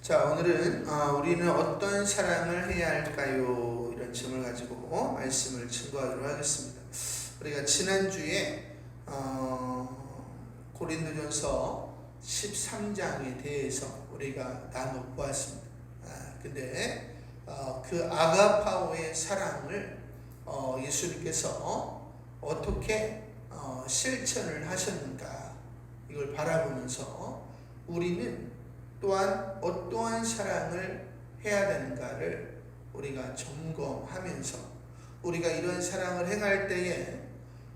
자, 오늘은 우리는 어떤 사랑을 해야 할까요? 이런 질문을 가지고 말씀을 증거하도록 하겠습니다. 우리가 지난주에 고린도전서 13장에 대해서 우리가 나눠보았습니다. 근데 그 아가파오의 사랑을 예수님께서 어떻게 실천을 하셨는가, 이걸 바라보면서 우리는 또한 어떠한 사랑을 해야 되는가를 우리가 점검하면서, 우리가 이런 사랑을 행할 때에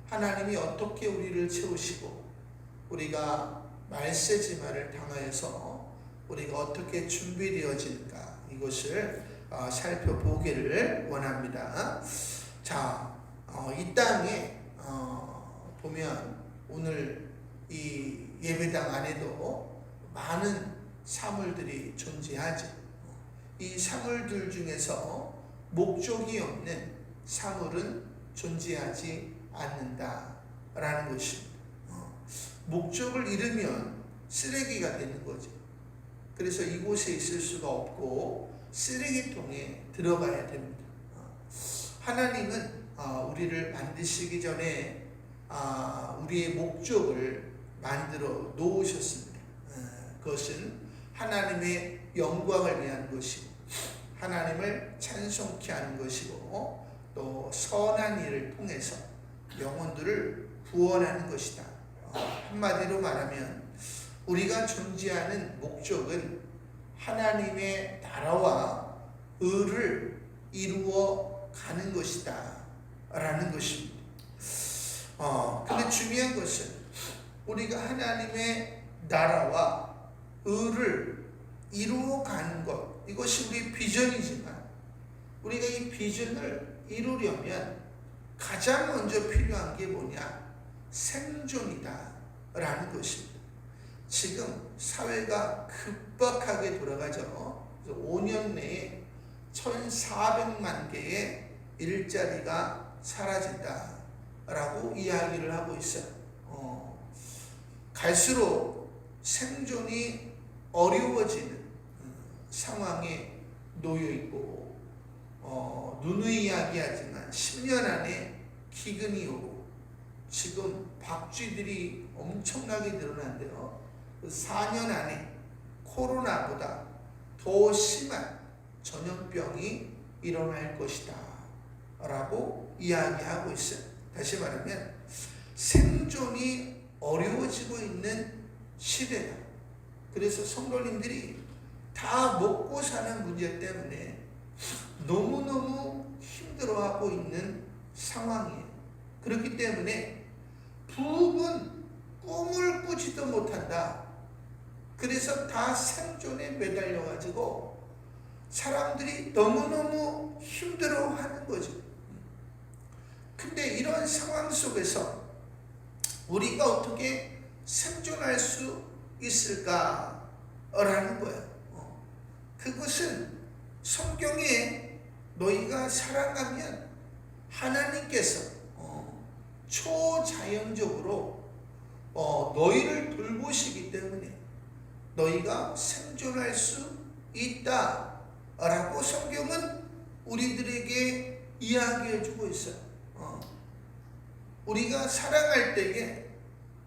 하나님이 어떻게 우리를 채우시고, 우리가 말세지마를 당하여서 우리가 어떻게 준비되어지는가, 이것을 살펴보기를 원합니다. 자, 이 땅에 보면 오늘 이 예배당 안에도 많은 사물들이 존재하죠. 이 사물들 중에서 목적이 없는 사물은 존재하지 않는다라는 것입니다. 목적을 잃으면 쓰레기가 되는 거죠. 그래서 이곳에 있을 수가 없고 쓰레기통에 들어가야 됩니다. 하나님은 우리를 만드시기 전에 우리의 목적을 만들어 놓으셨습니다. 그것은 하나님의 영광을 위한 것이고, 하나님을 찬송케 하는 것이고, 또 선한 일을 통해서 영혼들을 구원하는 것이다. 한마디로 말하면 우리가 존재하는 목적은 하나님의 나라와 의를 이루어 가는 것이다 라는 것입니다. 근데 중요한 것은 우리가 하나님의 나라와 의를 이루어가는 것, 이것이 우리 비전이지만, 우리가 이 비전을 이루려면 가장 먼저 필요한 게 뭐냐? 생존이다 라는 것입니다. 지금 사회가 급박하게 돌아가죠. 그래서 5년 내에 1,400만 개의 일자리가 사라진다 라고 이야기를 하고 있어요. 갈수록 생존이 어려워지는 상황에 놓여 있고, 누누이 이야기하지만 10년 안에 기근이 오고, 지금 박쥐들이 엄청나게 늘어난대요. 4년 안에 코로나보다 더 심한 전염병이 일어날 것이다 라고 이야기하고 있어요. 다시 말하면 생존이 어려워지고 있는 시대다. 그래서 성도님들이 다 먹고 사는 문제 때문에 너무너무 힘들어하고 있는 상황이에요. 그렇기 때문에 부흥은 꿈을 꾸지도 못한다. 그래서 다 생존에 매달려가지고 사람들이 너무너무 힘들어하는 거죠. 근데 이런 상황 속에서 우리가 어떻게 생존할 수 있을까라는 거야. 그것은 성경에 너희가 살아가면 하나님께서 초자연적으로 너희를 돌보시기 때문에 너희가 생존할 수 있다라고 성경은 우리들에게 이야기해 주고 있어요. 우리가 살아갈 때에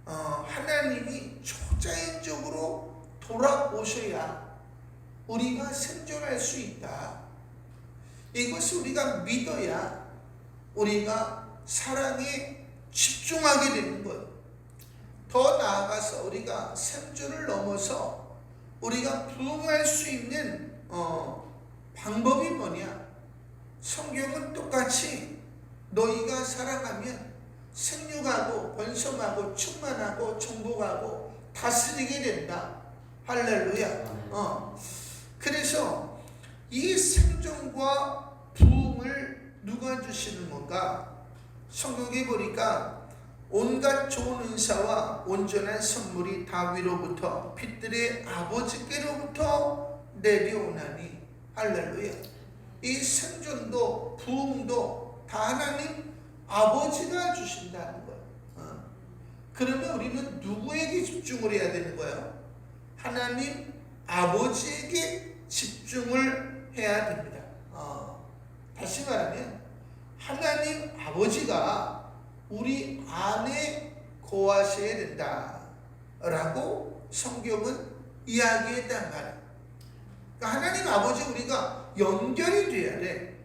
하나님이 초자연적으로 돌아오셔야 우리가 생존할 수 있다. 이것을 우리가 믿어야 우리가 사랑에 집중하게 되는 거예요. 더 나아가서 우리가 생존을 넘어서 우리가 부흥할 수 있는 방법이 뭐냐? 성경은 똑같이 너희가 살아가면 생육하고 번성하고 충만하고 정복하고 다스리게 된다. 할렐루야. 그래서 이 생존과 부흥을 누가 주시는 건가? 성경에 보니까 온갖 좋은 은사와 온전한 선물이 다위로부터 빛들의 아버지께로부터 내려오나니. 할렐루야. 이 생존도 부흥도 다 하나님 아버지가 주신다는 거예요. 그러면 우리는 누구에게 집중을 해야 되는 거예요? 하나님 아버지에게 집중을 해야 됩니다. 다시 말하면 하나님 아버지가 우리 안에 거하셔야 된다라고 성경은 이야기했단 말이에요. 그러니까 하나님 아버지 우리가 연결이 돼야 돼.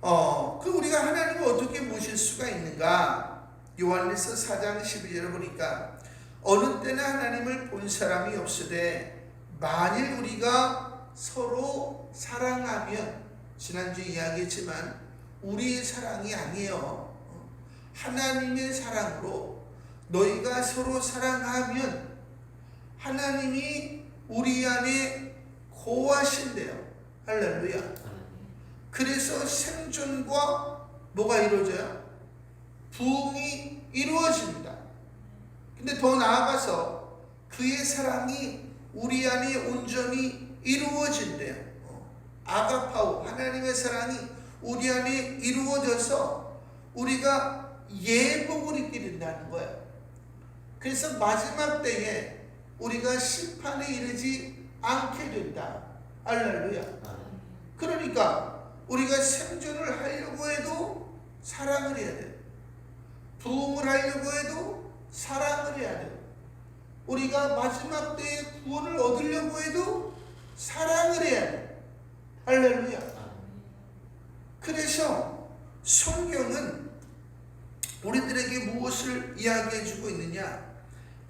우리가 하나님을 어떻게 모실 수가 있는가? 요한일서 4장 12절을 보니까 어느 때나 하나님을 본 사람이 없으되 만일 우리가 서로 사랑하면, 지난주에 이야기했지만 우리의 사랑이 아니에요. 하나님의 사랑으로 너희가 서로 사랑하면 하나님이 우리 안에 거하신대요. 할렐루야. 그래서 생존과 뭐가 이루어져요? 부흥이 이루어집니다. 근데 더 나아가서 그의 사랑이 우리 안에 온전히 이루어진대요. 아가파오, 하나님의 사랑이 우리 안에 이루어져서 우리가 예복을 입게 된다는 거예요. 그래서 마지막 때에 우리가 심판에 이르지 않게 된다. 할렐루야. 그러니까 우리가 생존을 하려고 해도 사랑을 해야 돼요. 부흥을 하려고 해도 사랑을 해야 돼요. 우리가 마지막 때에 구원을 얻으려고 해도 사랑을 해야 돼요. 할렐루야. 그래서 성경은 우리들에게 무엇을 이야기해 주고 있느냐?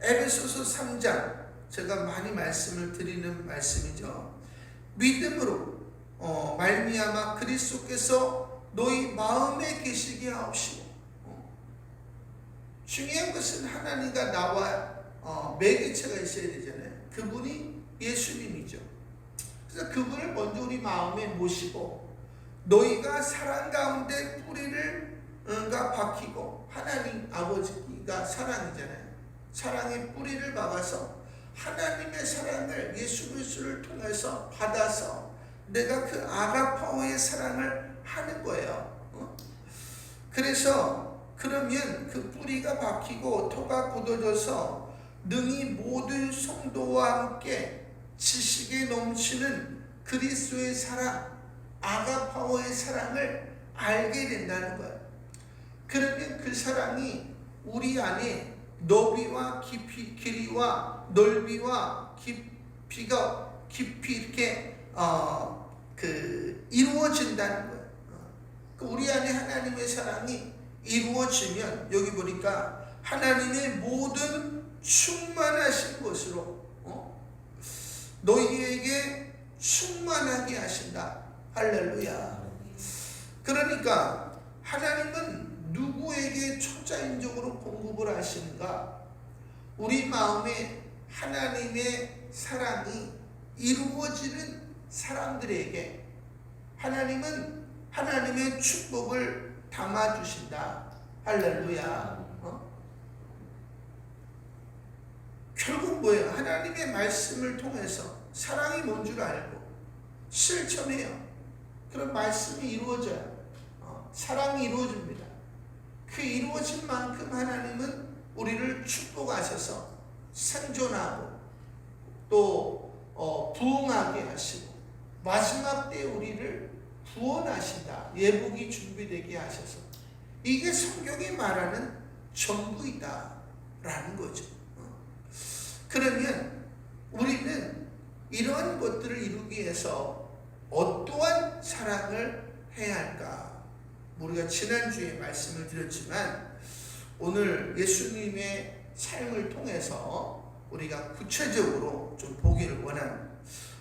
에베소서 3장, 제가 많이 말씀을 드리는 말씀이죠. 믿음으로 말미암아 그리스도께서 너희 마음에 계시게 하옵시고. 중요한 것은 하나님과 나와 매개체가 있어야 되잖아요. 그분이 예수님이죠. 그래서 그분을 먼저 우리 마음에 모시고 너희가 사랑 가운데 뿌리를 박히고, 하나님 아버지가 사랑이잖아요. 사랑의 뿌리를 박아서 하나님의 사랑을 예수 그리스도를 통해서 받아서 내가 그 아가파오의 사랑을 하는 거예요. 그래서 그러면 그 뿌리가 박히고 토가 굳어져서 능히 모든 성도와 함께 지식에 넘치는 그리스도의 사랑, 아가파오의 사랑을 알게 된다는 거예요. 그러면 그 사랑이 우리 안에 너비와 깊이, 길이와 넓이와 깊이가 깊이 이렇게 이루어진다는 거예요. 우리 안에 하나님의 사랑이 이루어지면 여기 보니까 하나님의 모든 충만하신 것으로 너희에게 충만하게 하신다. 할렐루야. 그러니까 하나님은 누구에게 초자연적으로 공급을 하시는가? 우리 마음에 하나님의 사랑이 이루어지는 사람들에게 하나님은 하나님의 축복을 담아주신다. 할렐루야. 결국 뭐예요? 하나님의 말씀을 통해서 사랑이 뭔 줄 알고 실천해요. 그런 말씀이 이루어져요. 사랑이 이루어집니다. 그 이루어진 만큼 하나님은 우리를 축복하셔서 생존하고 또 부흥하게 하시고 마지막 때에 우리를 구원하신다. 예복이 준비되게 하셔서, 이게 성경이 말하는 전부이다 라는 거죠. 그러면 우리는 이러한 것들을 이루기 위해서 어떠한 사랑을 해야 할까? 우리가 지난주에 말씀을 드렸지만 오늘 예수님의 삶을 통해서 우리가 구체적으로 좀 보기를 원합니다.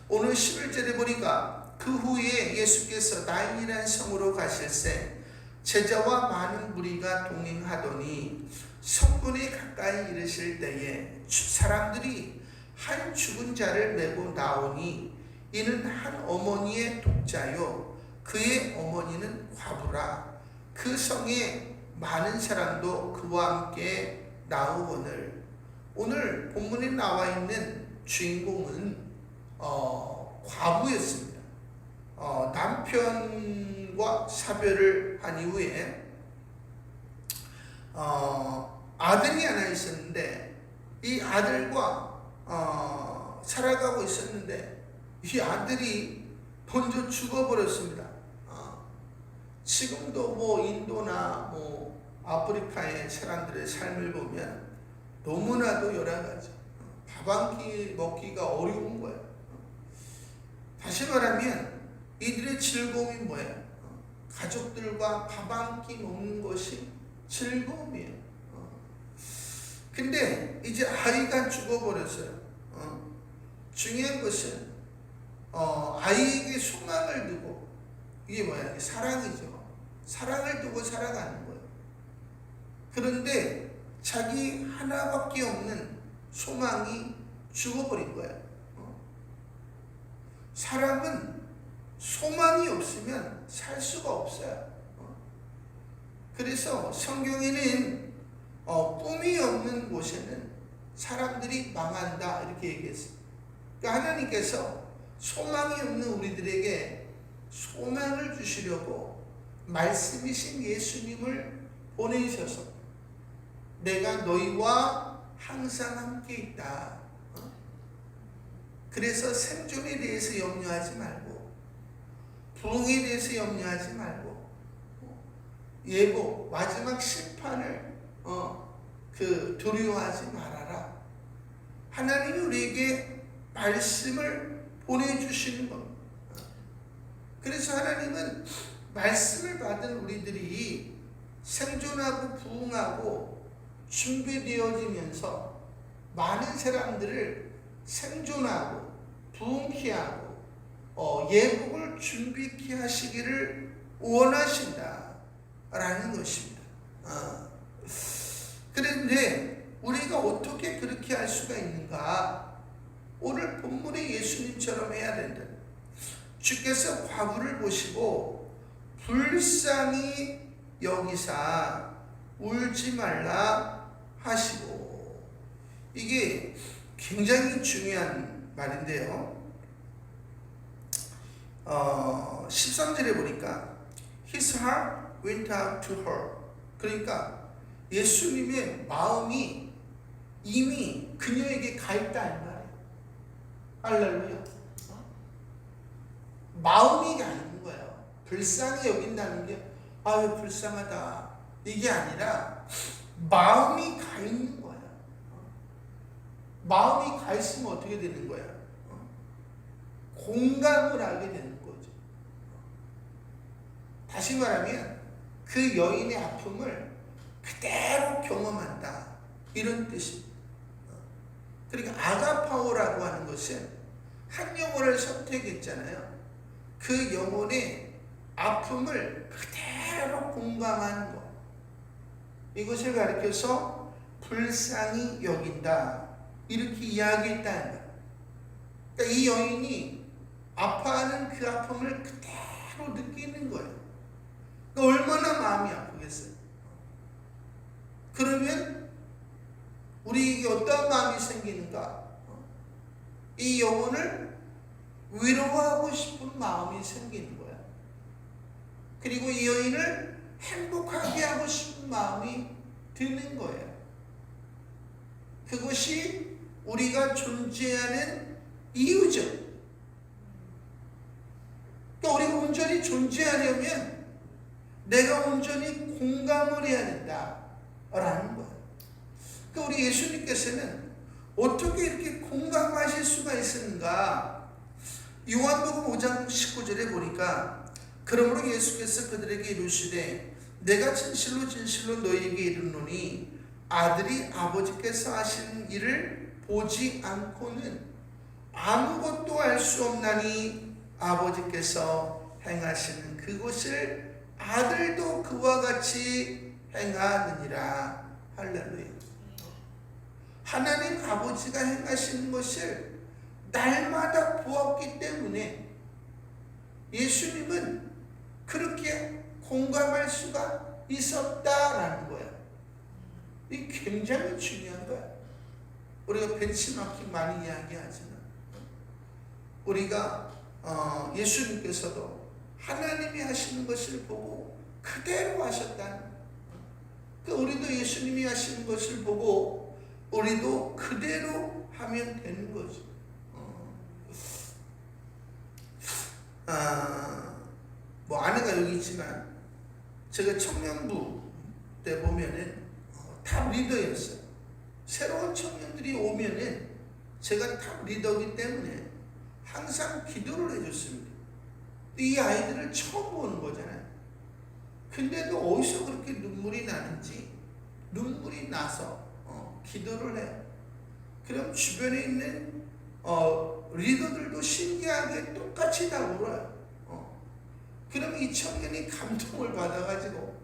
오늘 11절에 보니까 그 후에 예수께서 나인이라는 성으로 가실새 제자와 많은 무리가 동행하더니 성문에 가까이 이르실 때에 사람들이 한 죽은 자를 메고 나오니 이는 한 어머니의 독자요 그의 어머니는 과부라. 그 성에 많은 사람도 그와 함께 나오거늘. 오늘 본문에 나와 있는 주인공은 과부였습니다. 남편과 사별을 한 이후에 아들이 하나 있었는데 이 아들과 살아가고 있었는데 이 아들이 먼저 죽어버렸습니다. 지금도 뭐 인도나 뭐 아프리카의 사람들의 삶을 보면 너무나도 여러 가지 밥 한 끼 먹기가 어려운 거예요. 다시 말하면 이들의 즐거움이 뭐예요? 가족들과 밥 한 끼 먹는 것이 즐거움이에요. 근데 이제 아이가 죽어버렸어요. 중요한 것은 아이에게 소망을 두고, 이게 뭐야? 사랑이죠. 사랑을 두고 살아가는 거예요. 그런데 자기 하나밖에 없는 소망이 죽어버린 거예요. 사람은 소망이 없으면 살 수가 없어요. 그래서 성경에는 꿈이 없는 곳에는 사람들이 망한다 이렇게 얘기했어요. 그러니까 하나님께서 소망이 없는 우리들에게 소망을 주시려고 말씀이신 예수님을 보내셔서 내가 너희와 항상 함께 있다. 그래서 생존에 대해서 염려하지 말고, 부흥에 대해서 염려하지 말고, 예고 마지막 심판을 두려워하지 말아라. 하나님이 우리에게 말씀을 보내주시는 겁니다. 그래서 하나님은 말씀을 받은 우리들이 생존하고 부흥하고 준비되어지면서 많은 사람들을 생존하고 부흥케 하고 예복을 준비케 하시기를 원하신다 라는 것입니다. 그런데 우리가 어떻게 그렇게 할 수가 있는가? 오늘 본문의 예수님처럼 해야 된다. 주께서 과부를 보시고 불쌍히 여기사 울지 말라 하시고, 이게 굉장히 중요한 말인데요. 13절에 보니까 His heart went out to her. 그러니까 예수님의 마음이 이미 그녀에게 가 있다는 말이에요. 할렐루야. 마음이 가 있는 거예요. 불쌍히 여긴다는 게 아유 불쌍하다 이게 아니라 마음이 가 있는 거야. 마음이 가 있으면 어떻게 되는 거야? 공감을 하게 되는 거죠. 다시 말하면 그 여인의 아픔을 그대로 경험한다 이런 뜻입니다. 그러니까 아가파오라고 하는 것은 한 영혼을 선택했잖아요. 그 영혼의 아픔을 그대로 공감하는 것, 이것을 가리켜서 불쌍히 여긴다 이렇게 이야기했다는 거예요. 그러니까 이 여인이 아파하는 그 아픔을 그대로 느끼는 거예요. 그러니까 얼마나 마음이 아프겠어요. 그러면 우리에게 어떤 마음이 생기는가? 이 영혼을 위로하고 싶은 마음이 생기는 거야. 그리고 이 여인을 행복하게 하고 싶은 마음이 드는 거예요. 그것이 우리가 존재하는 이유죠. 그러니까 우리가 온전히 존재하려면 내가 온전히 공감을 해야 된다라는 거예요. 그러니까 우리 예수님께서는 어떻게 이렇게 공감하실 수가 있었는가? 요한복음 5장 19절에 보니까 그러므로 예수께서 그들에게 이르시되 내가 진실로 진실로 너희에게 이르노니 아들이 아버지께서 하시는 일을 보지 않고는 아무것도 알 수 없나니 아버지께서 행하시는 그것을 아들도 그와 같이 행하느니라. 할렐루야. 하나님 아버지가 행하시는 것을 날마다 보았기 때문에 예수님은 그렇게 공감할 수가 있었다라는 거야. 이게 굉장히 중요한 거야. 우리가 벤치마킹 많이 이야기하지만 우리가 예수님께서도 하나님이 하시는 것을 보고 그대로 하셨다는, 우리도 예수님이 하시는 것을 보고 우리도 그대로 하면 되는 거죠. 뭐 아내가 여기 있지만 제가 청년부 때 보면은 탑 리더였어요. 새로운 청년들이 오면은 제가 탑 리더이기 때문에 항상 기도를 해줬습니다. 이 아이들을 처음 보는 거잖아요. 근데도 어디서 그렇게 눈물이 나는지 눈물이 나서 기도를 해요. 그럼 주변에 있는 리더들도 신기하게 똑같이 다 울어요. 그럼 이 청년이 감동을 받아가지고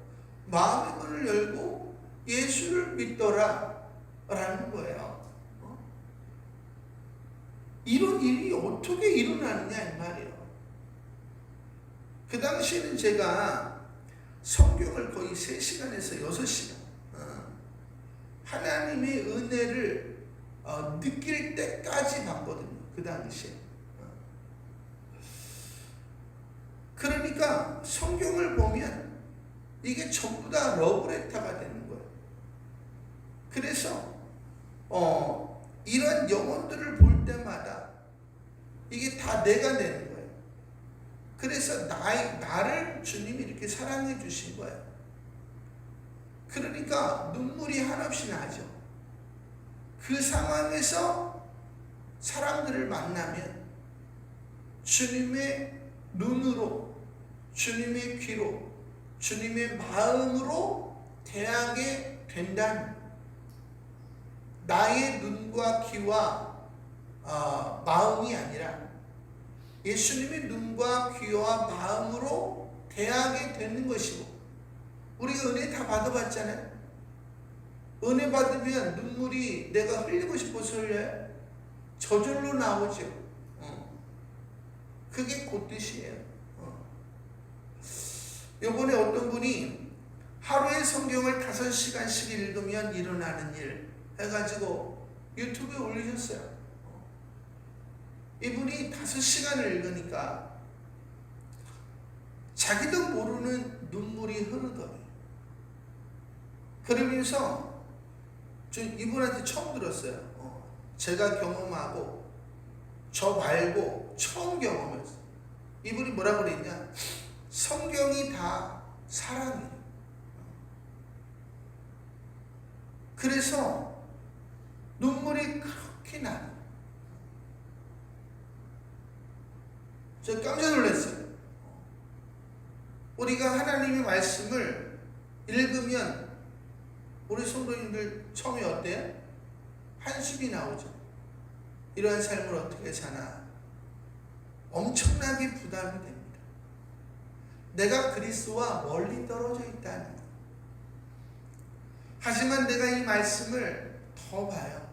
마음의 문을 열고 예수를 믿더라 라는 거예요. 이런 일이 어떻게 일어나느냐 이 말이에요. 그 당시에는 제가 성경을 거의 3시간에서 6시간 하나님의 은혜를 느낄 때까지 봤거든요. 그 당시에. 그러니까 성경을 보면 이게 전부 다 러브레터가 되는 거예요. 그래서 이런 영혼들을 볼 때마다 이게 다 내가 되는 거예요. 그래서 나를 주님이 이렇게 사랑해 주신 거예요. 그러니까 눈물이 한없이 나죠. 그 상황에서 사람들을 만나면 주님의 눈으로, 주님의 귀로, 주님의 마음으로 대하게 된다는, 나의 눈과 귀와 마음이 아니라 예수님의 눈과 귀와 마음으로 대하게 되는 것이고, 우리가 은혜 다 받아봤잖아요. 은혜 받으면 눈물이 내가 흘리고 싶어서 흘려요? 저절로 나오죠. 그게 그 뜻이에요. 요번에 어떤 분이 하루에 성경을 5시간씩 읽으면 일어나는 일 해가지고 유튜브에 올리셨어요. 이분이 5시간을 읽으니까 자기도 모르는 눈물이 흐르더래요. 그러면서 저 이분한테 처음 들었어요. 제가 경험하고 저 말고 처음 경험했어요. 이분이 뭐라고 그랬냐? 성경이 다 사랑이에요. 그래서 눈물이 그렇게 나요. 저 깜짝 놀랐어요. 우리가 하나님의 말씀을 읽으면 우리 성도님들 처음에 어때요? 한숨이 나오죠. 이러한 삶을 어떻게 사나? 엄청나게 부담이 됩니다. 내가 그리스도와 멀리 떨어져 있다는 것. 하지만 내가 이 말씀을 더 봐요.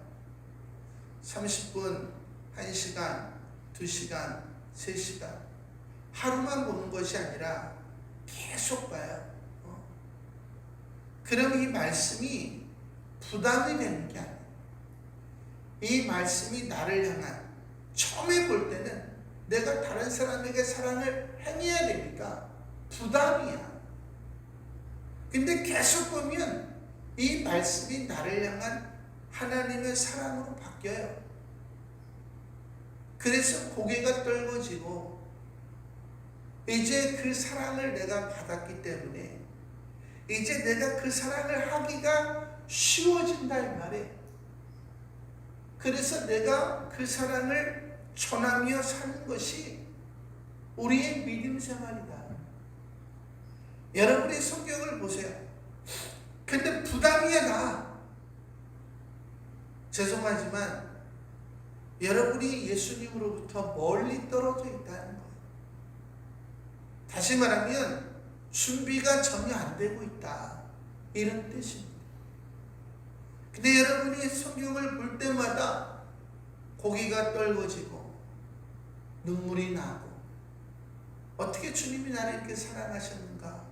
30분, 1시간, 2시간, 3시간 하루만 보는 것이 아니라 계속 봐요. 그럼 이 말씀이 부담이 되는 게 아니에요. 이 말씀이 나를 향한, 처음에 볼 때는 내가 다른 사람에게 사랑을 행해야 되니까 부담이야. 근데 계속 보면 이 말씀이 나를 향한 하나님의 사랑으로 바뀌어요. 그래서 고개가 떨궈지고 이제 그 사랑을 내가 받았기 때문에 이제 내가 그 사랑을 하기가 쉬워진다 이 말이에요. 그래서 내가 그 사랑을 전하며 사는 것이 우리의 믿음 생활이다. 여러분의 성경을 보세요. 근데 부담이 나. 죄송하지만 여러분이 예수님으로부터 멀리 떨어져 있다는 거예요. 다시 말하면 준비가 전혀 안 되고 있다. 이런 뜻입니다. 근데 여러분이 성경을 볼 때마다 고개가 떨궈지고 눈물이 나고 어떻게 주님이 나를 이렇게 사랑하셨는가?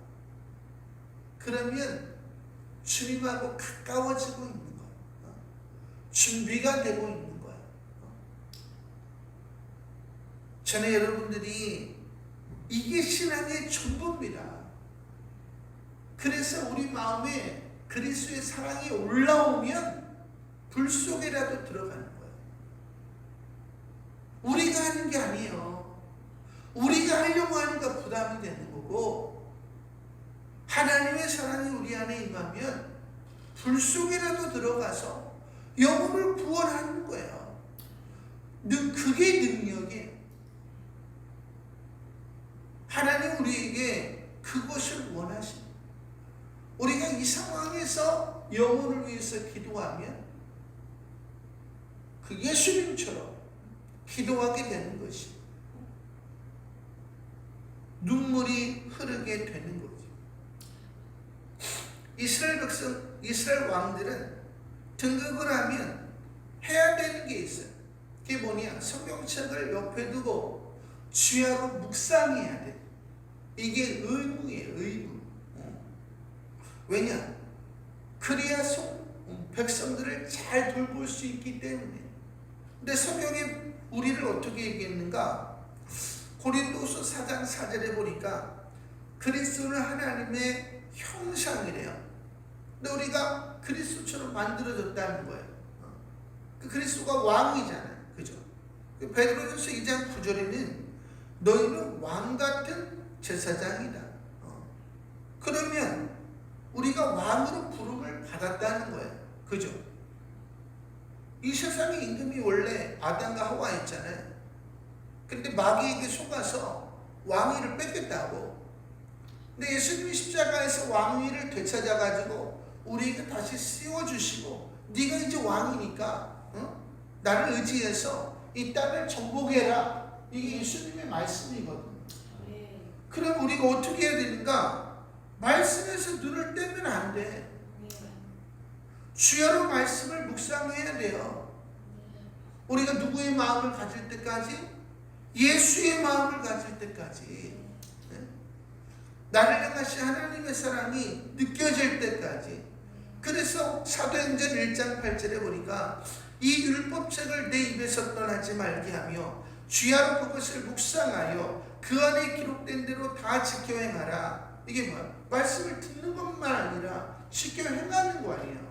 그러면 주님하고 가까워지고 있는 거예요. 준비가 되고 있는 거예요. 저는 여러분들이 이게 신앙의 전부입니다. 그래서 우리 마음에 그리스도의 사랑이 올라오면 불 속에라도 들어가는 거예요. 우리가 하는 게 아니에요. 우리가 할 응답이 되는 거고, 하나님의 사랑이 우리 안에 임하면 불 속이라도 들어가서 영혼을 구원하는 거예요. 그게 능력이에요. 하나님 우리에게 그것을 원하십니다. 우리가 이 상황에서 영혼을 위해서 기도하면 그 예수님처럼 기도하게 되는 것이 눈물이 흐르게 되는 거죠. 이스라엘 백성, 이스라엘 왕들은 등극을 하면 해야 되는 게 있어요. 그게 뭐냐? 성경책을 옆에 두고 주야로 묵상해야 돼. 이게 의무예요, 의무. 왜냐? 그래야 백성들을 잘 돌볼 수 있기 때문에. 근데 성경이 우리를 어떻게 얘기했는가? 고린도서 4장 4절에 보니까 그리스도는 하나님의 형상이래요. 근데 우리가 그리스도처럼 만들어졌다는 거예요. 그 그리스도가 왕이잖아요. 그죠? 베드로전서 2장 9절에는 너희는 왕 같은 제사장이다. 그러면 우리가 왕으로 부름을 받았다는 거예요. 그죠? 이 세상의 임금이 원래 아담과 하와였잖아요. 근데 마귀에게 속아서 왕위를 뺏겼다고. 근데 예수님이 십자가에서 왕위를 되찾아가지고 우리에게 다시 씌워주시고, 네가 이제 왕이니까 나를 의지해서 이 땅을 정복해라. 이게 예수님의 말씀이거든요. 그럼 우리가 어떻게 해야 되는가? 말씀에서 눈을 떼면 안 돼. 주야로 말씀을 묵상해야 돼요. 우리가 누구의 마음을 가질 때까지? 예수의 마음을 가질 때까지. 나를 향하신 하나님의 사랑이 느껴질 때까지. 그래서 사도행전 1장 8절에 보니까 이 율법책을 내 입에서 떠나지 말게 하며 주야로 그것을 묵상하여 그 안에 기록된 대로 다 지켜 행하라. 이게 뭐야? 말씀을 듣는 것만 아니라 지켜 행하는 거 아니에요.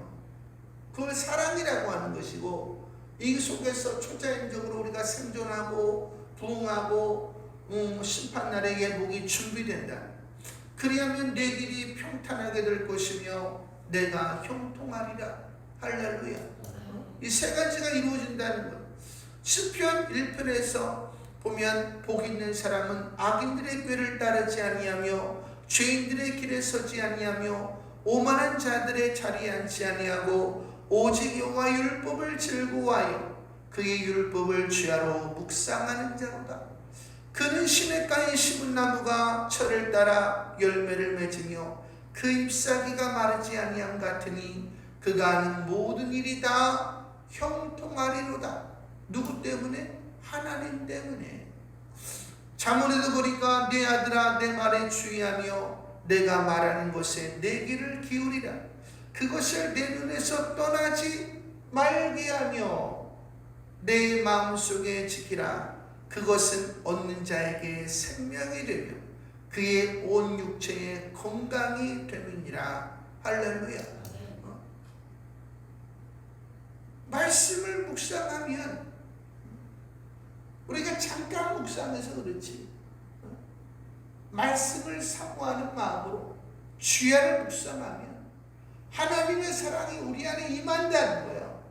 그걸 사랑이라고 하는 것이고, 이 속에서 초자연적으로 우리가 생존하고 부흥하고 심판날의 예복이 준비된다. 그리하면 내 길이 평탄하게 될 것이며 내가 형통하리라. 할렐루야. 이 세 가지가 이루어진다는 것. 시편 1편에서 보면 복 있는 사람은 악인들의 꾀를 따르지 아니하며 죄인들의 길에 서지 아니하며 오만한 자들의 자리에 앉지 아니하고 오직 여호와 율법을 즐거워하여 그의 율법을 주야로 묵상하는 자로다. 그는 시냇가에 심은 나무가 철을 따라 열매를 맺으며 그 잎사귀가 마르지 아니함 같으니 그가 하는 모든 일이 다 형통하리로다. 누구 때문에? 하나님 때문에. 잠언에도 보니까 내 아들아 내 말에 주의하며 내가 말하는 것에 내 귀를 기울이라. 그것을 내 눈에서 떠나지 말게 하며 내 마음속에 지키라. 그것은 얻는 자에게 생명이 되며 그의 온 육체에 건강이 됨이니라. 할렐루야. 말씀을 묵상하면, 우리가 잠깐 묵상해서 그렇지, 말씀을 사모하는 마음으로 주야를 묵상하면 하나님의 사랑이 우리 안에 임한다는 거예요.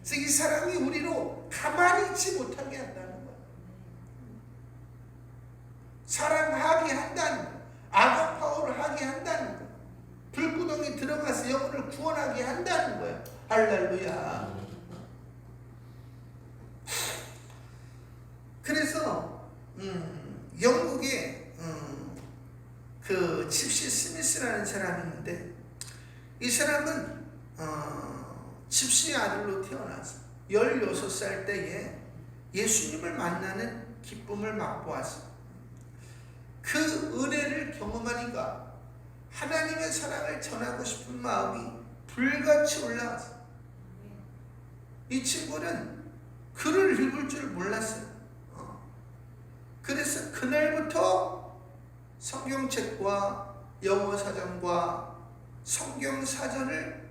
그래서 이 사랑이 우리로 가만히 있지 못하게 한다는 거예요. 사랑하게 한다는 거예요. 아가파오를 하게 한다는 거예요. 불구덩이 들어가서 영혼을 구원하게 한다는 거예요. 할렐루야. 그래서 영국에 그 칩시 스미스라는 사람이 있는데, 이 사람은 칩시 아들로 태어나서 16살 때에 예수님을 만나는 기쁨을 맛보았어. 그 은혜를 경험하니까 하나님의 사랑을 전하고 싶은 마음이 불같이 올라왔어. 이 친구는 글을 읽을 줄 몰랐어요. 그래서 그날부터 성경책과 영어 사전과 성경 사전을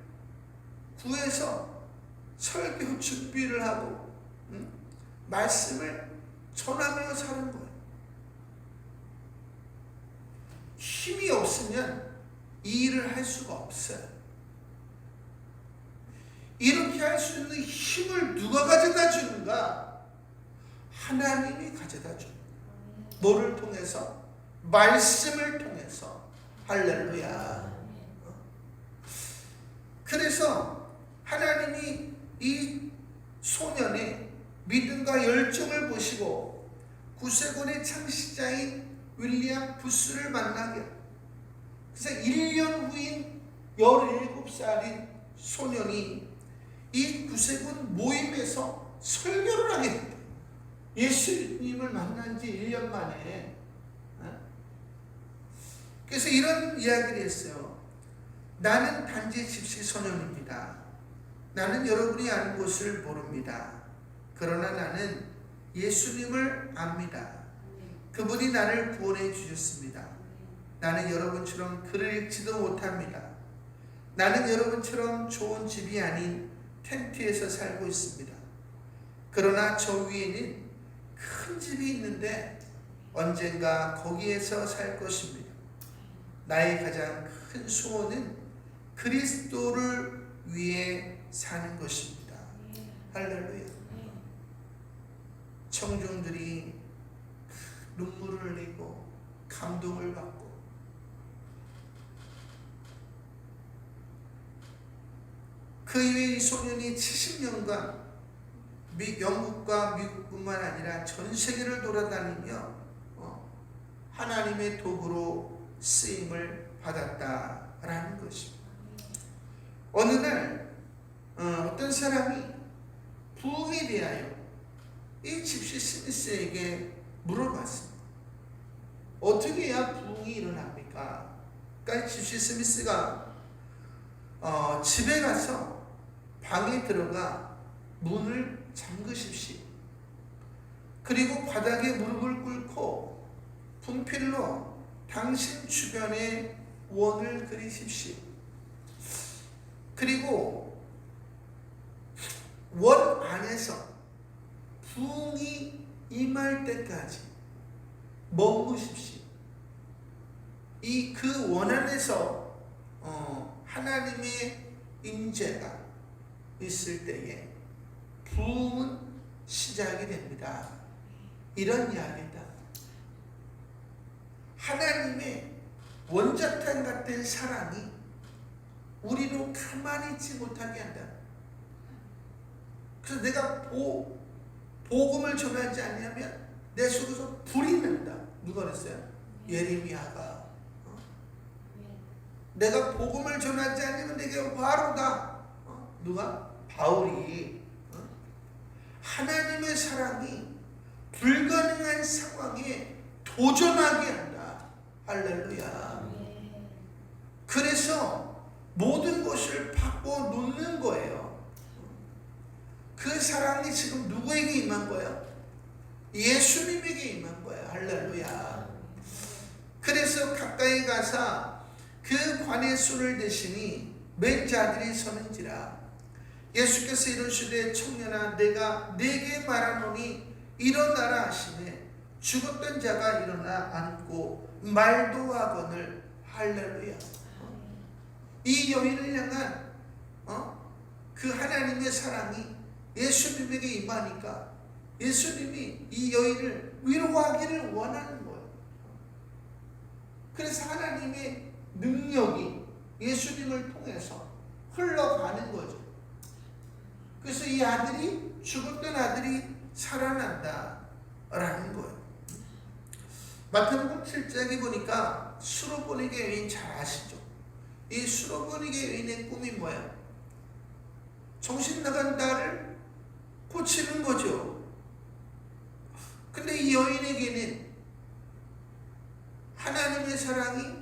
구해서 설교 준비를 하고 말씀을 전하며 사는 거예요. 없으면 이 일을 할 수가 없어요. 이렇게 할 수 있는 힘을 누가 가져다 주는가? 하나님이 가져다 줍니다. 뭐를 통해서? 말씀을 통해서. 할렐루야. 그래서 하나님이 이 소년의 믿음과 열정을 보시고 구세군의 창시자인 윌리엄 부스를 만나게, 그래서 1년 후인 17살인 소년이 이 구세군 모임에서 설교를 하게 됩니다. 예수님을 만난 지 1년 만에. 그래서 이런 이야기를 했어요. 나는 단지 집시 소년입니다. 나는 여러분이 아는 것을 모릅니다. 그러나 나는 예수님을 압니다. 그분이 나를 구원해 주셨습니다. 나는 여러분처럼 글을 읽지도 못합니다. 나는 여러분처럼 좋은 집이 아닌 텐트에서 살고 있습니다. 그러나 저 위에는 큰 집이 있는데 언젠가 거기에서 살 것입니다. 나의 가장 큰 소원은 그리스도를 위해 사는 것입니다. 할렐루야. 청중들이 눈물을 흘리고 감동을 받고, 그 이후에 이 소년이 70년간 영국과 미국뿐만 아니라 전 세계를 돌아다니며 하나님의 도구로 쓰임을 받았다라는 것입니다. 어느 날 어떤 사람이 부흥에 대하여 이 집시 스미스에게 물어봤습니다. 어떻게 해야 부흥이 일어납니까? 그러니까 집시 스미스가 집에 가서 방에 들어가 문을 잠그십시오. 그리고 바닥에 무릎을 꿇고 분필로 당신 주변에 원을 그리십시오. 그리고 원 안에서 부흥이 임할 때까지 머무십시오. 이 그 원 안에서 하나님의 임재가 있을 때에 부흥은 시작이 됩니다. 이런 이야기다. 하나님의 원자탄 같은 사랑이 우리로 가만히 있지 못하게 한다. 그래서 내가 복음을 전하지 않냐면 내 속에서 불이 난다. 누가 그랬어요? 예레미야가. 내가 복음을 전하지 않으면 내게 화로다. 누가? 바울이. 하나님의 사랑이 불가능한 상황에 도전하게 한다. 할렐루야. 그래서 모든 것을 바꿔 놓는 거예요. 그 사랑이 지금 누구에게 임한 거예요? 예수님에게 임한 거예요. 할렐루야. 그래서 가까이 가사 그 관의 손을 대시니 맨 자들이 서는지라. 예수께서 이르시되 청년아 내가 네게 말하노니 일어나라 하시매 죽었던 자가 일어나 앉고 말도 하거늘. 할렐루야. 이 여인을 향한 그 하나님의 사랑이 예수님에게 임하니까 예수님이 이 여인을 위로하기를 원하는 거예요. 그래서 하나님의 능력이 예수님을 통해서 흘러가는 거죠. 그래서 이 아들이, 죽었던 아들이 살아난다 라는 거예요. 마태복음 7장에 보니까 수로보니게 여인 잘 아시죠? 이 수로보니게 여인의 꿈이 뭐예요? 정신 나간 딸을 고치는 거죠. 근데 이 여인에게는 하나님의 사랑이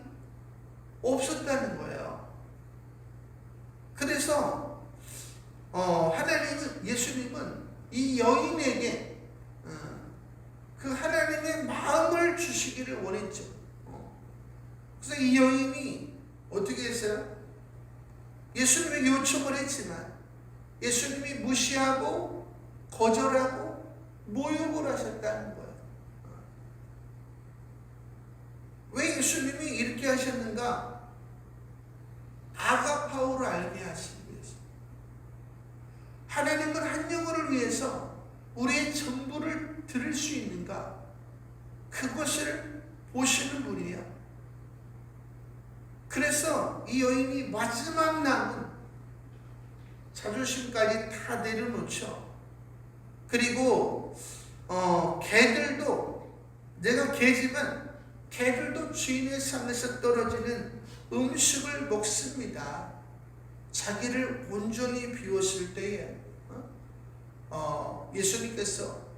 없었다는 거예요. 그래서 예수님은 이 여인에게 그 하나님의 마음을 주시기를 원했죠. 그래서 이 여인이 어떻게 했어요? 예수님의 요청을 했지만 예수님이 무시하고 거절하고 모욕을 하셨다는 거예요. 왜 예수님이 이렇게 하셨는가? 아가파오를 알게 하시기 위해서. 하나님은 한 영혼을 위해서 우리의 전부를 드릴 수 있는가? 그것을 보시는 분이에요. 그래서 이 여인이 마지막 남은 자존심까지 다 내려놓죠. 그리고 개들도, 내가 개지만 개들도 주인의 상에서 떨어지는 음식을 먹습니다. 자기를 온전히 비웠을 때에 예수님께서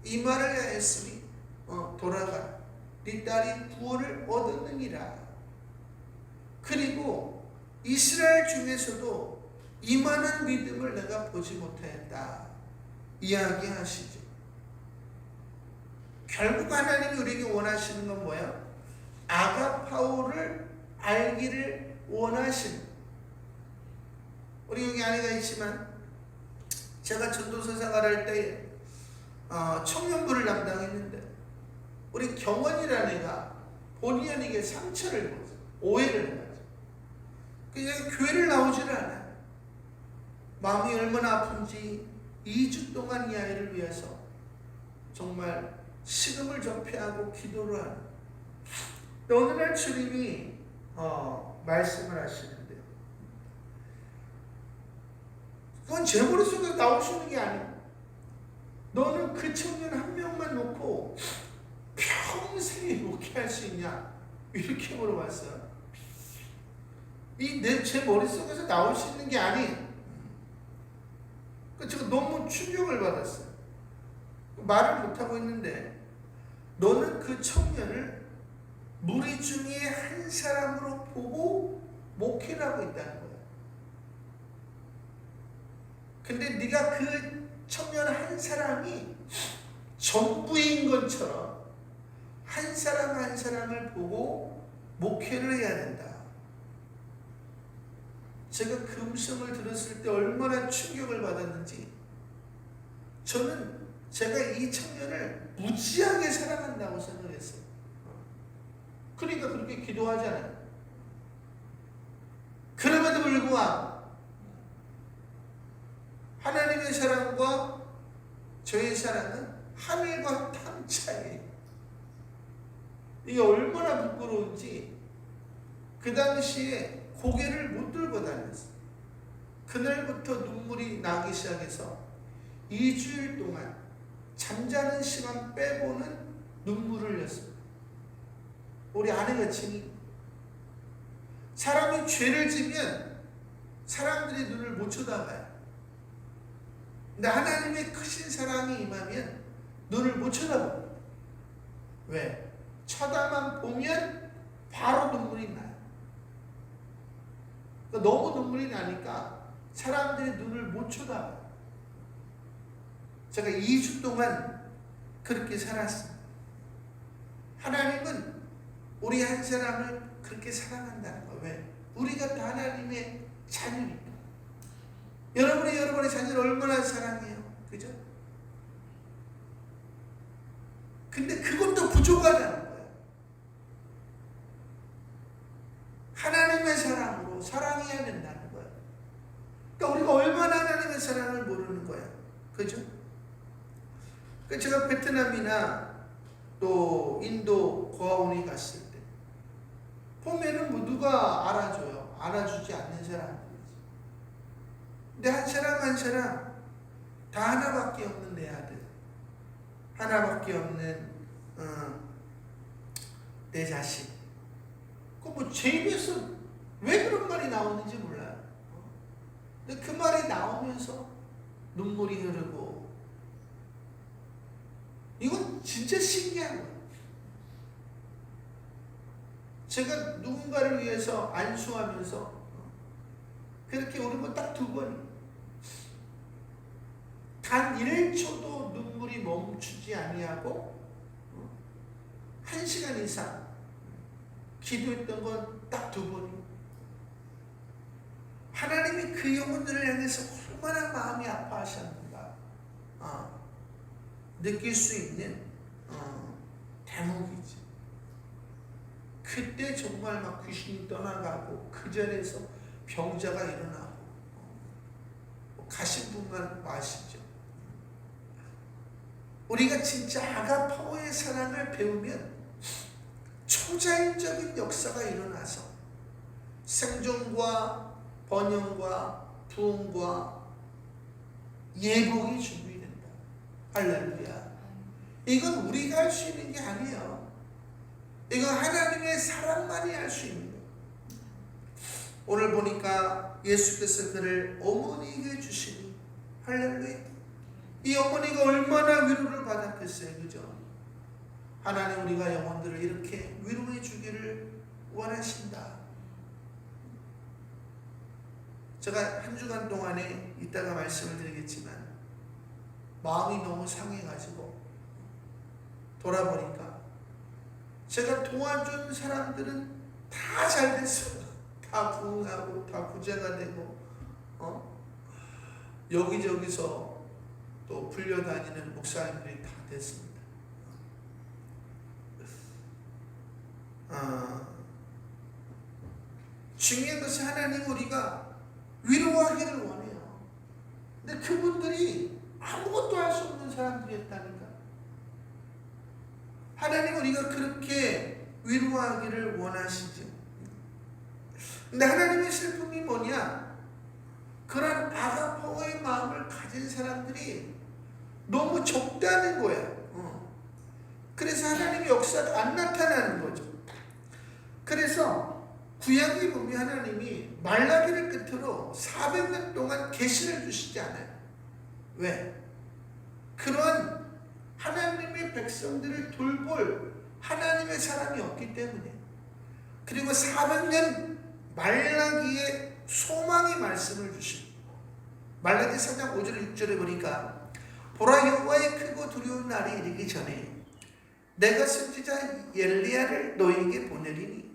이 말을 하였으니 돌아가, 네 딸이 구원을 얻었느니라. 그리고 이스라엘 중에서도 이만한 믿음을 내가 보지 못하였다 이야기하시죠. 결국 하나님이 우리에게 원하시는 건 뭐예요? 아가파오를 알기를 원하시는. 우리 여기 아내가 있지만 제가 전도서 생활할 때 청년부를 담당했는데 우리 경원이라는 애가 본의 아니게 상처를 입었어요. 오해를 해가지고 그냥 교회를 나오지를 않아요. 마음이 얼마나 아픈지 2주 동안 이 아이를 위해서 정말 식음을 접해하고 기도를 하는. 어느 날 주님이 말씀을 하시는데요. 그건 제 머릿속에서 나올 수 있는 게 아니에요. 너는 그 청년 한 명만 놓고 평생에 목회할 수 있냐? 이렇게 물어봤어요. 제 머릿속에서 나올 수 있는 게 아니에요. 제가 너무 충격을 받았어요. 말을 못하고 있는데 너는 그 청년을 무리 중에 한 사람으로 보고 목회를 하고 있다는 거예요. 근데 네가 그 청년 한 사람이 전부인 것처럼 한 사람 한 사람을 보고 목회를 해야 된다. 제가 그 음성을 들었을 때 얼마나 충격을 받았는지, 저는 제가 이 청년을 무지하게 사랑한다고 생각했어요. 그러니까 그렇게 기도하잖아요. 그럼에도 불구하고 하나님의 사랑과 저의 사랑은 하늘과 땅 차이예요. 이게 얼마나 부끄러운지 그 당시에 고개를 못 들고 다녔어요. 그날부터 눈물이 나기 시작해서 2주일 동안 잠자는 시간 빼고는 눈물을 흘렸어요. 우리 아내가 지니 사람이 죄를 지면 사람들이 눈을 못 쳐다봐요. 근데 하나님의 크신 사랑이 임하면 눈을 못 쳐다봅니다. 왜? 쳐다만 보면 바로 눈물이 나요. 그러니까 너무 눈물이 나니까 사람들이 눈을 못 쳐다봐요. 제가 2주 동안 그렇게 살았습니다. 하나님은 우리 한 사람을 그렇게 사랑한다는 거예요. 왜? 우리가 다 하나님의 자녀니까. 여러분의 자녀를 얼마나 사랑해요. 그죠? 근데 그것도 부족하다는 거예요. 하나님의 사랑으로 사랑해야 된다는 거예요. 그러니까 우리가 얼마나 하나님의 사랑을 모르는 거예요. 그죠? 제가 베트남이나 또 인도 고아원에 갔을 때 보면은 뭐 누가 알아줘요? 알아주지 않는 사람들이지. 근데 한 사람 한 사람 다 하나밖에 없는 내 아들, 하나밖에 없는 내 자식. 뭐 제 입에서 왜 그런 말이 나오는지 몰라요. 근데 그 말이 나오면서 눈물이 흐르고, 이건 진짜 신기한 거예요. 제가 누군가를 위해서 안수하면서 그렇게 울은 딱 2번. 단 1초도 눈물이 멈추지 아니하고 1시간 이상 기도했던 건 딱 2번이에요. 하나님이 그 영혼들을 향해서 얼마나 마음이 아파하셨는가 느낄 수 있는 대목이지. 그때 정말 막 귀신이 떠나가고 그 자리에서 병자가 일어나고 가신 분만 마시죠. 우리가 진짜 아가파오의 사랑을 배우면 초자연적인 역사가 일어나서 생존과 번영과 부흥과 예복이 준비된다. 할렐루야. 이건 우리가 할 수 있는 게 아니에요. 이건 하나님의 사랑만이 할 수 있는 거예요. 오늘 보니까 예수께서 그를 어머니에게 주시니, 할렐루야. 이 어머니가 얼마나 위로를 받았겠어요. 그죠? 하나님 우리가 영혼들을 이렇게 위로해 주기를 원하신다. 제가 한 주간 동안에 이따가 말씀을 드리겠지만 마음이 너무 상해가지고 돌아보니까 제가 도와준 사람들은 다 잘 됐어요. 다 부흥하고 다 부자가 되고 여기저기서 또 불려다니는 목사님들이 다 됐습니다. 중요한 것은 하나님 우리가 위로하기를 원해요. 근데 그분들이 아무것도 할 수 없는 사람들이었다니까. 하나님 우리가 그렇게 위로하기를 원하시죠. 근데 하나님의 슬픔이 뭐냐? 그런 아가파오의 마음을 가진 사람들이 너무 적다는 거야. 그래서 하나님의 역사가 안 나타나는 거죠. 그래서 구약에 보면 하나님이 말라기를 끝으로 400년 동안 계시를 주시지 않아요. 왜? 그런 하나님의 백성들을 돌볼 하나님의 사람이 없기 때문에. 그리고 400년 말라기의 소망의 말씀을 주십니다. 말라기 3장 5절 6절에 보니까 보라 여호와의 크고 두려운 날이 이르기 전에 내가 선지자 엘리야를 너희에게 보내리니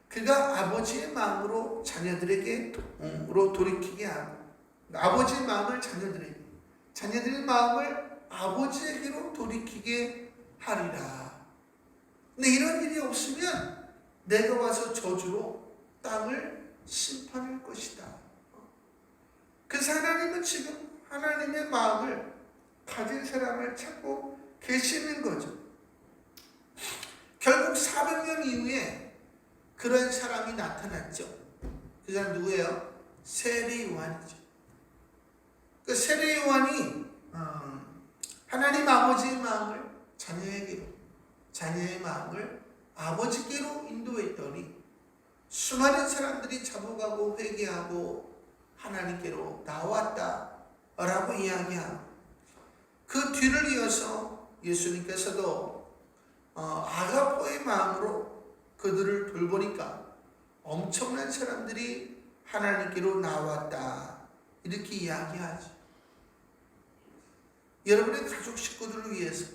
그가 아버지의 마음으로 자녀들에게로 돌이키게 하고 아버지의 마음을 자녀들에게 자녀들의 마음을 아버지에게로 돌이키게 하리라. 근데 이런 일이 없으면 내가 와서 저주로 땅을 심판할 것이다. 그래서 하나님은 지금 하나님의 마음을 가진 사람을 찾고 계시는 거죠. 결국 400년 이후에 그런 사람이 나타났죠. 그 사람 누구예요? 세례 요한이죠. 그 세례 요한이 하나님 아버지의 마음을 자녀에게로, 자녀의 마음을 아버지께로 인도했더니 수많은 사람들이 잡아가고 회개하고 하나님께로 나왔다라고 이야기하고 그 뒤를 이어서 예수님께서도 아가포의 마음으로 그들을 돌보니까 엄청난 사람들이 하나님께로 나왔다 이렇게 이야기하죠. 여러분의 가족 식구들을 위해서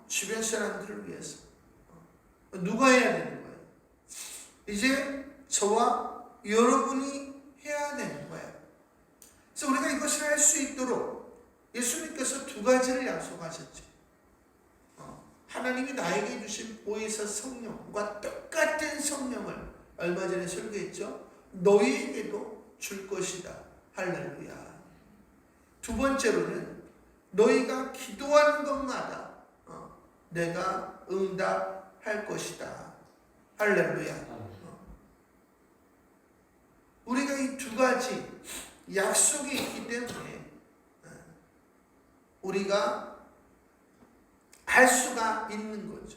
주변 사람들을 위해서 누가 해야 되는 거예요? 이제 저와 여러분이 해야 되는 거예요. 그래서 우리가 이것을 할 수 있도록 예수님께서 두 가지를 약속하셨죠. 하나님이 나에게 주신 보혜사 성령과 똑같은 성령을 얼마 전에 설교했죠. 너희에게도 줄 것이다. 할렐루야. 두 번째로는 너희가 기도하는 것마다 내가 응답할 것이다. 할렐루야. 우리가 이 두 가지 약속이 있기 때문에 우리가 할 수가 있는 거죠.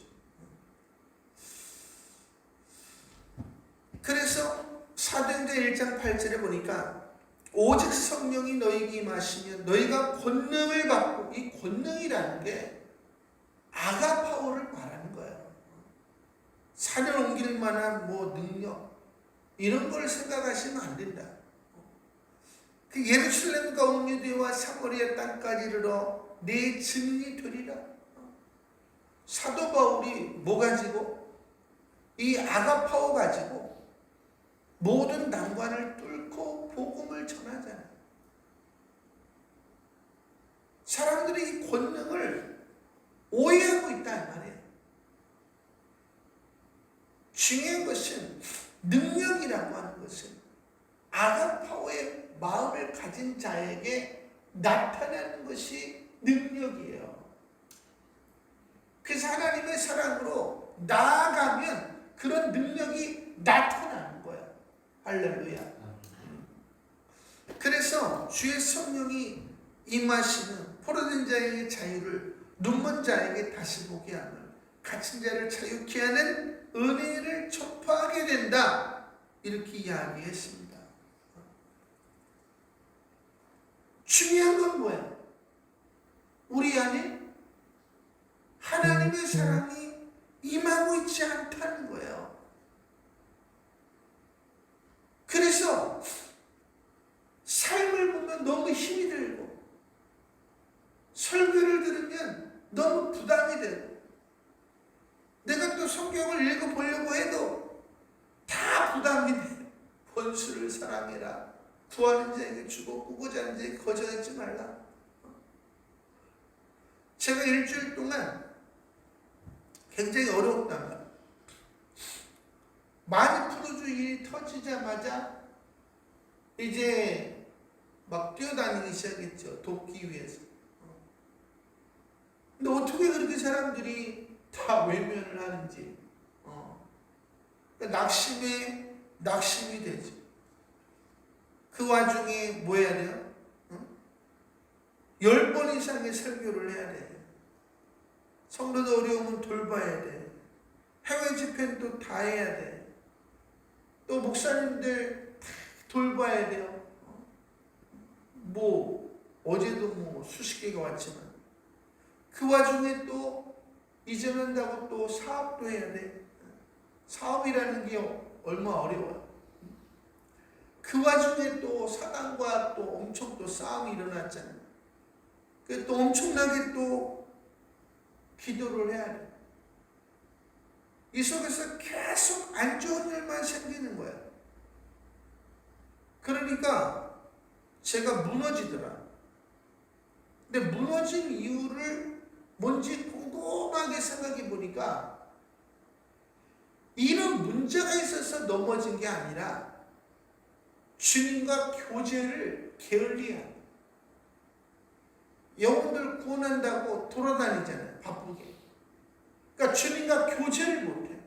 그래서 사도행전 1장 8절에 보니까 오직 성령이 너희에게 임하시면 너희가 권능을 받고, 이 권능이라는 게 아가파오를 말하는 거예요. 산을 옮길 만한 뭐 능력 이런 걸 생각하시면 안 된다. 그 예루살렘과 온 유대와 사마리아 땅까지 이르러 내 증인이 되리라. 사도 바울이 뭐 가지고? 이 아가파오 가지고 모든 난관을 뚫고 복음을 전하잖아요. 사람들이 이 권능을 오해하고 있다 이 말이에요. 중요한 것은 능력이라고 하는 것은 아가파오의 마음을 가진 자에게 나타나는 것이 능력이에요. 그래서 하나님의 사랑으로 나아가면 그런 능력이 나타나는 거야. 할렐루야. 그래서 주의 성령이 임하시는 포로된 자에게 자유를, 눈먼 자에게 다시 보게 하는, 갇힌 자를 자유케 하는 은혜를 전파하게 된다. 이렇게 이야기했습니다. 중요한 건 뭐야? 우리 안에 하나님의 사랑이 임하고 있지 않다는 거예요. 그래서 삶을 보면 너무 힘이 들고 설교를 들으면 너무 부담이 되고 내가 또 성경을 읽어보려고 해도 다 부담이 돼. 원수를 사랑해라. 구하는 자에게 주고 꾸고자 하는 자에게 거절하지 말라. 제가 일주일 동안 굉장히 어려웠다면 많이 풀어주기 터지자마자 이제 막 뛰어다니기 시작했죠. 돕기 위해서. 근데 어떻게 그렇게 사람들이 다 외면을 하는지. 그러니까 낙심이 되죠. 그 와중에 뭐 해야 돼요? 10번 이상의 설교를 해야 돼. 성도도 어려우면 돌봐야 돼. 해외 집회는 또 다 해야 돼. 또 목사님들 다 돌봐야 돼요. 뭐 어제도 뭐 수십 개가 왔지만 그 와중에 또 이전한다고 또 사업도 해야 돼. 사업이라는 게 얼마 어려워요. 그 와중에 또 사단과 또 엄청 또 싸움이 일어났잖아요. 그 또 엄청나게 또 기도를 해야 돼. 이 속에서 계속 안 좋은 일만 생기는 거야. 그러니까 제가 무너지더라. 근데 무너진 이유를 뭔지 꼼꼼하게 생각해 보니까 이런 문제가 있어서 넘어진 게 아니라 주님과 교제를 게을리한, 영혼들 구원한다고 돌아다니잖아요. 바쁘게. 그러니까 주님과 교제를 못해.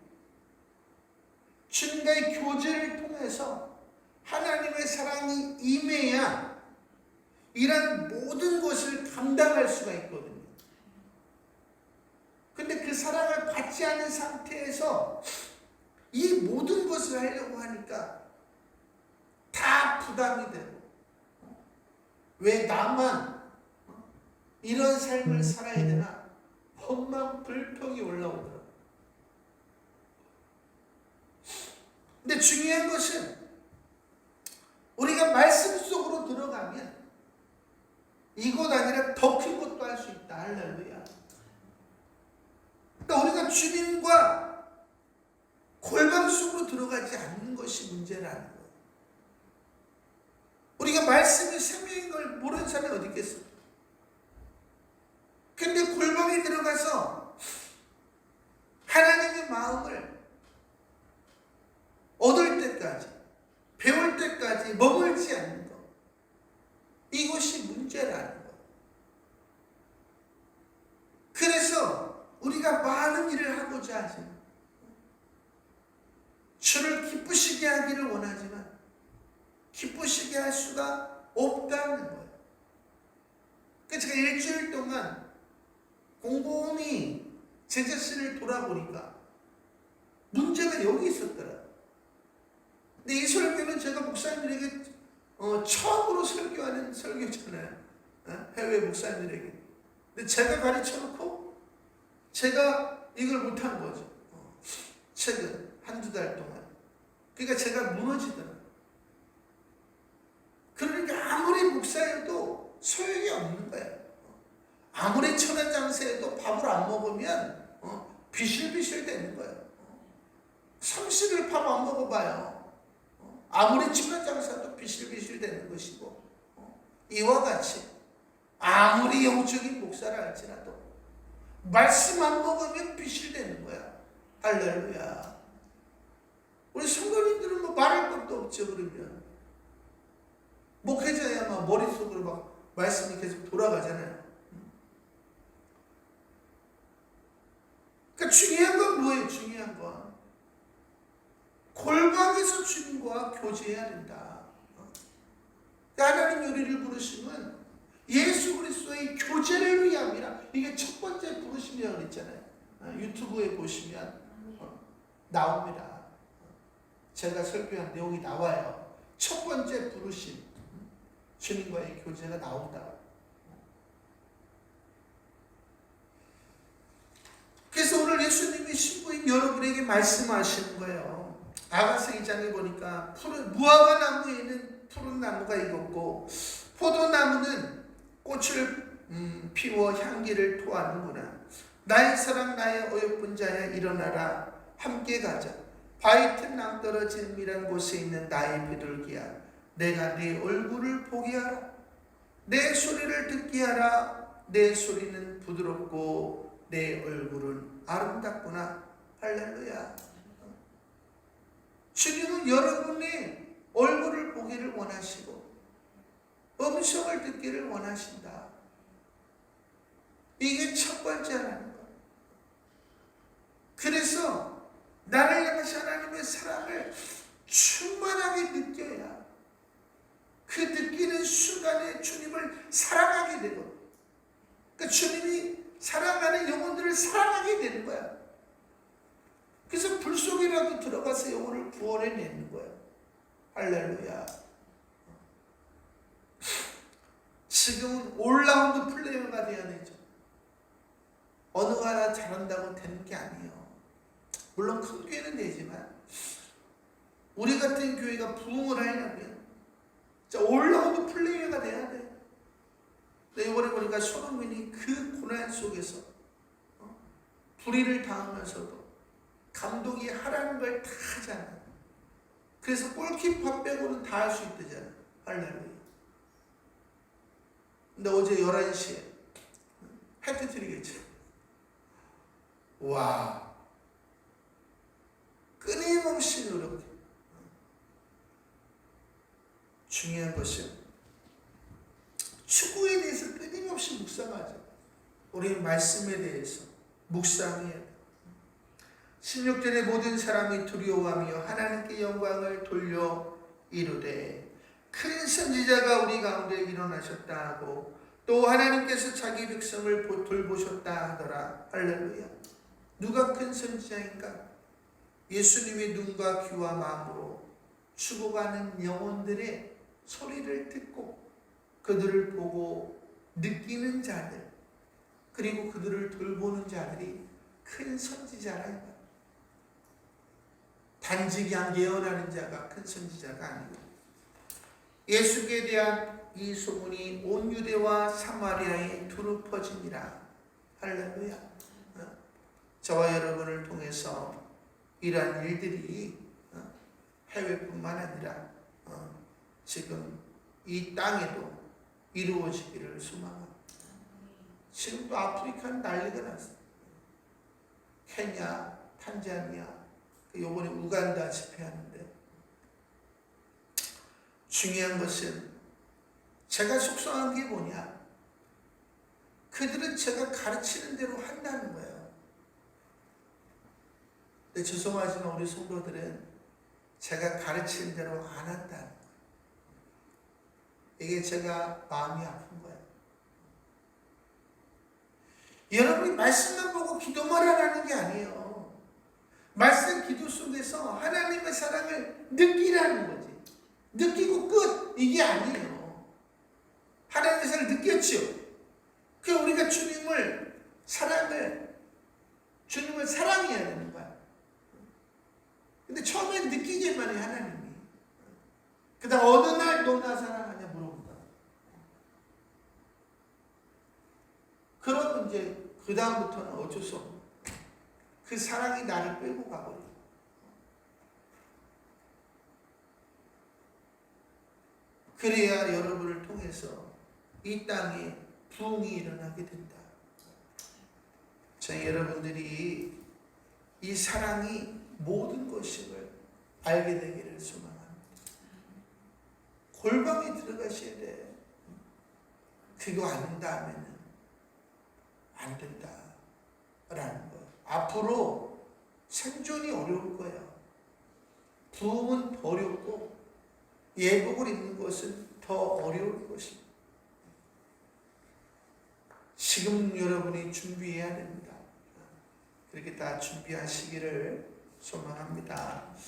주님과의 교제를 통해서 하나님의 사랑이 임해야 이런 모든 것을 감당할 수가 있거든요. 근데 그 사랑을 받지 않은 상태에서 이 모든 것을 하려고 하니까 다 부담이 되고, 왜 나만 이런 삶을 살아야 되나 원망 불평이 올라오더라고요. 근데 중요한 것은 우리가 말씀 속으로 들어가면 이곳 아니라 더 큰 것도 할 수 있다. 할렐루야. 그러니까 우리가 주님과 골방 속으로 들어가지 않는 것이 문제라는 거예요. 우리가 말씀이 생명인 걸 모르는 사람이 어디 있겠어? 근데 골방에 들어가서 하나님의 마음을 얻을 때까지, 배울 때까지 머물지 않는 것, 이것이 문제라는 것. 그래서 우리가 많은 일을 하고자 하지만, 주를 기쁘시게 하기를 원하지만 기쁘시게 할 수가 없다는 거예요. 그래서 제가 일주일 동안 곰곰이 제 자신을 돌아보니까 문제가 여기 있었더라. 근데 이 설교는 제가 목사님들에게 처음으로 설교하는 설교잖아요. 해외 목사님들에게. 근데 제가 가르쳐놓고 제가 이걸 못한 거죠. 최근 한두 달 동안. 그러니까 제가 무너지더라. 그러니까 아무리 목사여도 소용이 없는 거예요. 아무리 천하장사해도 밥을 안 먹으면 비실비실 되는 거예요. 30일 밥 안 먹어봐요. 아무리 천하장사도 비실비실 되는 것이고, 이와 같이 아무리 영적인 목사라 할지라도 말씀 안 먹으면 비실되는 거야. 할렐루야. 우리 성도님들은 뭐 말할 것도 없죠. 그러면 목회자야 막 머릿속으로 막 말씀이 계속 돌아가잖아요. 그러니까 중요한 건 뭐예요? 중요한 건 골방에서 주님과 교제해야 된다. 하나님 우리를 부르심은 예수 그리스도의 교제를 위함이라. 이게 첫 번째 부르심이라고 그랬잖아요. 유튜브에 보시면 나옵니다. 제가 설교한 내용이 나와요. 첫 번째 부르심, 주님과의 교제가 나온다. 그래서 오늘 예수님이 신부인 여러분에게 말씀하시는 거예요. 아가서 2장에 보니까 무화과 나무에는 푸른 나무가 익었고 포도나무는 꽃을 피워 향기를 토하는구나. 나의 사랑 나의 어여쁜 자야 일어나라 함께 가자. 바위 틈 낭떠러진 미란 곳에 있는 나의 비둘기야 내가 네 얼굴을 보게 하라. 내 소리를 듣게 하라. 내 소리는 부드럽고 내 얼굴은 아름답구나. 할렐루야. 주님은 여러분의 얼굴을 보기를 원하시고 음성을 듣기를 원하신다. 이게 첫 번째라는 거예요. 그래서 나를 향하신 하나님의 사랑을 충만하게 느껴야 그 느끼는 순간에 주님을 사랑하게 되고 그 주님이 사랑하는 영혼들을 사랑하게 되는 거야. 그래서 불 속이라도 들어가서 영혼을 구원해내는 거야. 할렐루야. 지금은 올라운드 플레이어가 돼야 되죠. 어느 하나 잘한다고 되는 게 아니에요. 물론 큰 교회는 되지만 우리 같은 교회가 부흥을 하려면 올라운드 플레이어가 돼야 돼. 근데 이번에 보니까 손흥민이 그 고난 속에서 불의를 당하면서도 감독이 하라는 걸 다 하잖아. 그래서 골키퍼 빼고는 다 할 수 있다잖아. 할렐루야. 근데 어제 11시에 해트트릭했죠. 와, 끊임없이 노력해. 중요한 것은 축구에 대해서 끊임없이 묵상하자. 우리 말씀에 대해서 묵상해야 돼. 16절에 모든 사람이 두려워하며 하나님께 영광을 돌려 이르되 큰 선지자가 우리 가운데 일어나셨다 하고 또 하나님께서 자기 백성을 돌보셨다 하더라. 할렐루야. 누가 큰 선지자인가? 예수님의 눈과 귀와 마음으로 죽어가는 영혼들의 소리를 듣고 그들을 보고 느끼는 자들 그리고 그들을 돌보는 자들이 큰 선지자라. 단지 그냥 예언하는 자가 큰 선지자가 아니고 예수께 대한 이 소문이 온 유대와 사마리아에 두루 퍼지니라. 할렐루야. 저와 여러분을 통해서 이러한 일들이 해외뿐만 아니라 지금 이 땅에도 이루어지기를 소망합니다. 지금도 아프리카는 난리가 났어요. 케냐, 탄자니아, 이번에 우간다 집회하는데 중요한 것은 제가 속상한 게 뭐냐? 그들은 제가 가르치는 대로 한다는 거예요. 근데 죄송하지만 우리 성도들은 제가 가르치는 대로 안 한다는 거예요. 이게 제가 마음이 아픈 거예요. 여러분이 말씀만 보고 기도만 하라는 게 아니에요. 말씀 기도 속에서 하나님의 사랑을 느끼라는 거지. 느끼고 끝! 이게 아니에요. 하나님의 사랑을 느꼈죠. 그래서 우리가 주님을 사랑해야 되는 거야. 근데 처음엔 느끼기만 해, 하나님이. 그 다음 어느 날 너 나 사랑하냐 물어본다. 그러면 이제 그 다음부터는 어쩔 수 없는 그 사랑이 나를 끌고 가버려. 그래야 여러분을 통해서 이 땅에 부흥이 일어나게 된다. 자, 여러분들이 이 사랑이 모든 것임을 알게 되기를 소망합니다. 골방에 들어가셔야 돼. 그거 아는 다음에는 안 된다 라는 거예요. 앞으로 생존이 어려울 거예요. 부흥은 더 어렵고 예복을 입는 것은 더 어려울 것입니다. 지금 여러분이 준비해야 됩니다. 그렇게 다 준비하시기를 소망합니다.